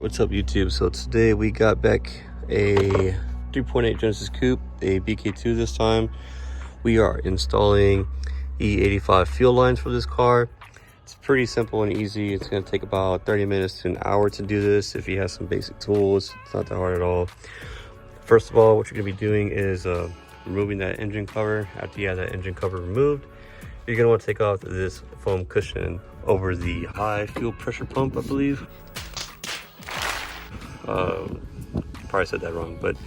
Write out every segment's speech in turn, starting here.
What's up, YouTube? So today we got back a 3.8 Genesis Coupe, a BK2 this time. We are installing E85 fuel lines for this car. It's pretty simple and easy. It's going to take about 30 minutes to an hour to do this if you have some basic tools. It's not that hard at all. First of all, what you're going to be doing is removing that engine cover. After you have that engine cover removed, you're going to want to take off this foam cushion over the high fuel pressure pump, I believe. Probably said that wrong, but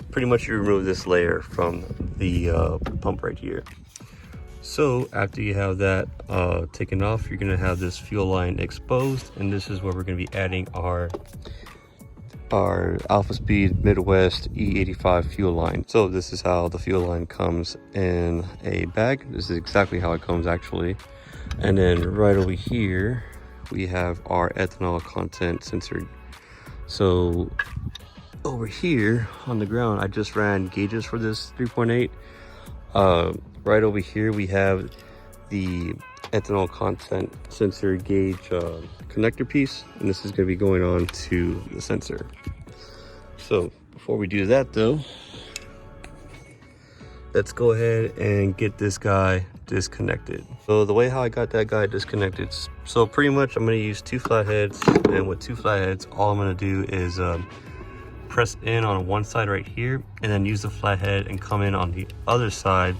pretty much you remove this layer from the pump right here. So after you have that taken off, you're going to have this fuel line exposed, and this is where we're going to be adding our Alphaspeed Midwest E85 fuel line. So this is how the fuel line comes in a bag. This is exactly how it comes actually. And then right over here we have our ethanol content sensor. So over here on the ground, I just ran gauges for this 3.8. Right over here we have the ethanol content sensor gauge connector piece, and this is going to be going on to the sensor. So before we do that though, let's go ahead and get this guy disconnected. So the way how I got that guy disconnected, so pretty much I'm going to use two flatheads, and with two flatheads all I'm going to do is press in on one side right here, and then use the flathead and come in on the other side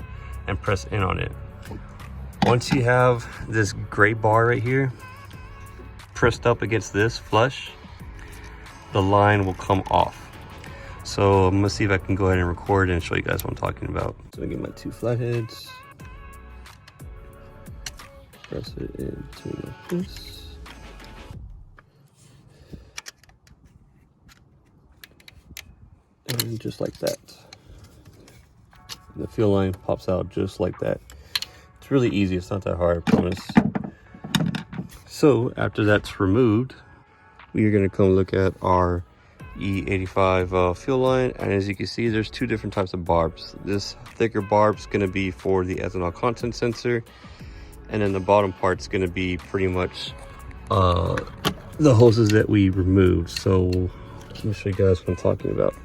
and press in on it. Once you have this gray bar right here pressed up against this flush, the line will come off. So I'm gonna see if I can go ahead and record and show you guys what I'm talking about. So I get my two flatheads, press it into like this. And just like that. The fuel line pops out just like that. It's really easy, it's not that hard, I promise. So after that's removed, we are gonna come look at our E85 fuel line, and as you can see, there's two different types of barbs. This thicker barb is going to be for the ethanol content sensor, and then the bottom part's going to be pretty much the hoses that we removed. So let me show you guys what I'm talking about.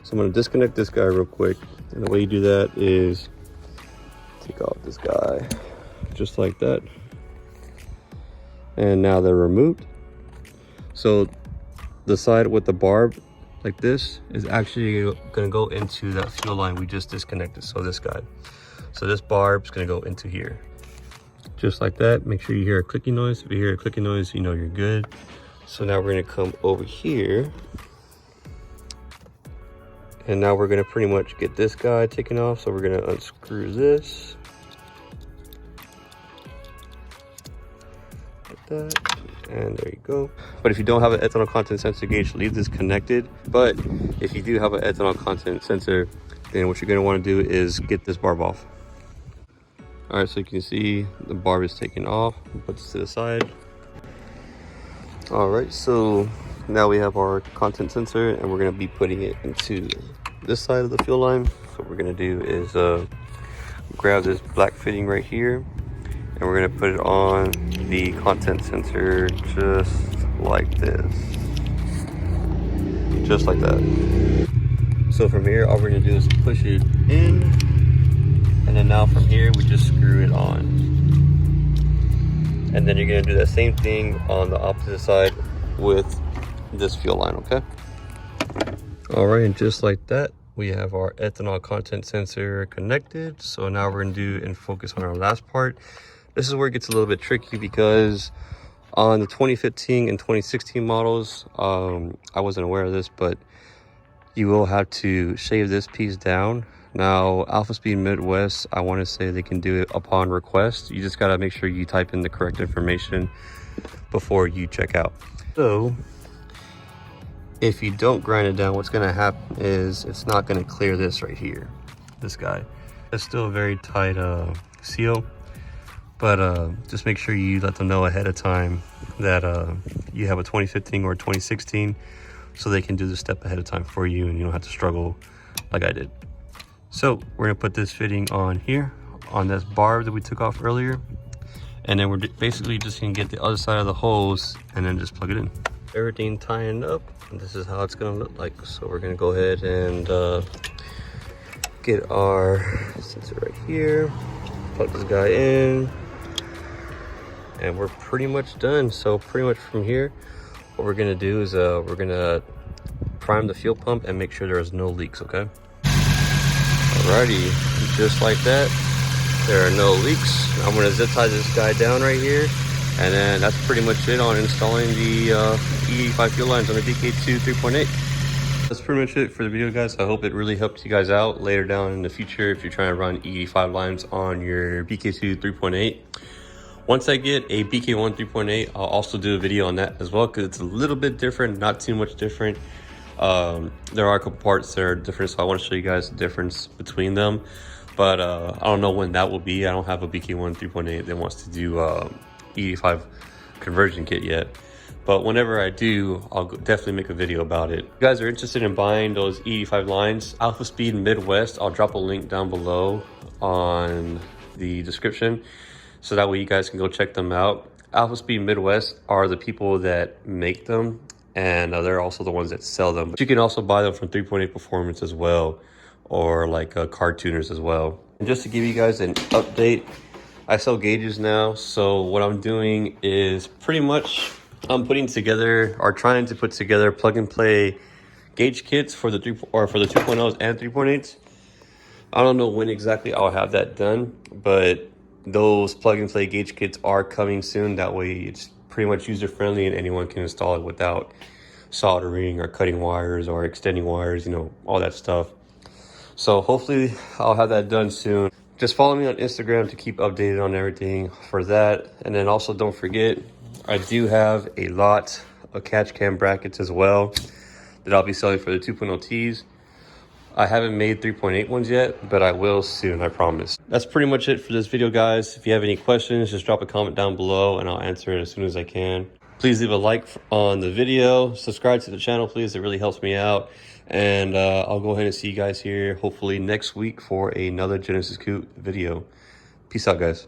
So I'm going to disconnect this guy real quick, and the way you do that is take off this guy just like that, and now they're removed. So the side with the barb like this is actually going to go into that fuel line we just disconnected. So this guy, so this barb is going to go into here just like that. Make sure you hear a clicking noise. If you hear a clicking noise, you know you're good. So now we're going to come over here, and now we're going to pretty much get this guy taken off. So we're going to unscrew this like that. And there you go. But if you don't have an ethanol content sensor gauge, leave this connected. But if you do have an ethanol content sensor, then what you're going to want to do is get this barb off. All right, so you can see the barb is taken off. Put this to the side. All right, so now we have our content sensor, and we're going to be putting it into this side of the fuel line. So what we're going to do is grab this black fitting right here, and we're going to put it on the content sensor just like this. Just like that. So from here, all we're going to do is push it in, and then now from here, we just screw it on. And then you're going to do that same thing on the opposite side with this fuel line, okay? All right, and just like that, we have our ethanol content sensor connected. So now we're going to do and focus on our last part. This is where it gets a little bit tricky, because on the 2015 and 2016 models, I wasn't aware of this, but you will have to shave this piece down. Now, Alphaspeed Midwest, I want to say they can do it upon request. You just got to make sure you type in the correct information before you check out. So if you don't grind it down, what's going to happen is it's not going to clear this right here, this guy. It's still a very tight seal. But just make sure you let them know ahead of time that you have a 2015 or 2016, so they can do the step ahead of time for you, and you don't have to struggle like I did. So we're gonna put this fitting on here, on this barb that we took off earlier, and then we're basically just gonna get the other side of the hose and then just plug it in. everything tying up, and this is how it's gonna look like. So we're gonna go ahead and get our sensor right here, plug this guy in, and we're pretty much done. So pretty much from here, what we're gonna do is we're gonna prime the fuel pump and make sure there's no leaks, okay? Alrighty, just like that, there are no leaks. I'm gonna zip tie this guy down right here, and then that's pretty much it on installing the E85 fuel lines on the BK2 3.8. That's pretty much it for the video, guys. I hope it really helped you guys out later down in the future if you're trying to run E85 lines on your BK2 3.8. Once I get a BK1 3.8, I'll also do a video on that as well, because it's a little bit different, not too much different. There are a couple parts that are different, so I want to show you guys the difference between them. But I don't know when that will be. I don't have a BK1 3.8 that wants to do E85 conversion kit yet. But whenever I do, I'll definitely make a video about it. If you guys are interested in buying those E85 lines, Alphaspeed Midwest, I'll drop a link down below on the description, so that way you guys can go check them out. Alphaspeed Midwest are the people that make them, and they're also the ones that sell them. But you can also buy them from 3.8 Performance as well, or like car tuners as well. And just to give you guys an update, I sell gauges now. So what I'm doing is pretty much I'm putting together, or trying to put together, plug and play gauge kits for the 2.0s and 3.8s. I don't know when exactly I'll have that done, but those plug and play gauge kits are coming soon. That way it's pretty much user friendly and anyone can install it without soldering or cutting wires or extending wires, you know, all that stuff. So hopefully I'll have that done soon. Just follow me on Instagram to keep updated on everything for that. And then also don't forget, I do have a lot of catch cam brackets as well that I'll be selling for the 2.0Ts. I haven't made 3.8 ones yet, but I will soon, I promise. That's pretty much it for this video, guys. If you have any questions, just drop a comment down below and I'll answer it as soon as I can. Please leave a like on the video. Subscribe to the channel, please. It really helps me out. And I'll go ahead and see you guys here hopefully next week for another Genesis Coupe video. Peace out, guys.